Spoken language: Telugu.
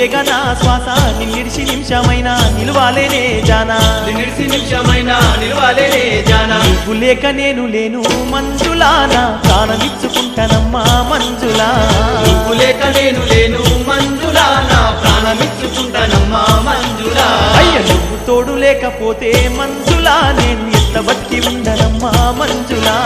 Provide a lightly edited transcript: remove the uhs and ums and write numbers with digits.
నువ్వేగా నా శ్వాస నిన్నిడిసి నిమిషమైనా నిలువాలేనే జానా నిన్నిడిసి నిమిషమైనా నిలువాలేనే జానా నువ్వు లేక నేను లేను మంజులా నా ప్రాణమిచ్చుకుంటానమ్మా మంజులా నువ్వు లేక నేను లేను మంజులా నా ప్రాణమిచ్చుకుంటానమ్మా మంజులా అయ్య నువ్వు తోడు లేకపోతే మంజులా నేను ఎంత బతికి ఉండనమ్మా మంజులా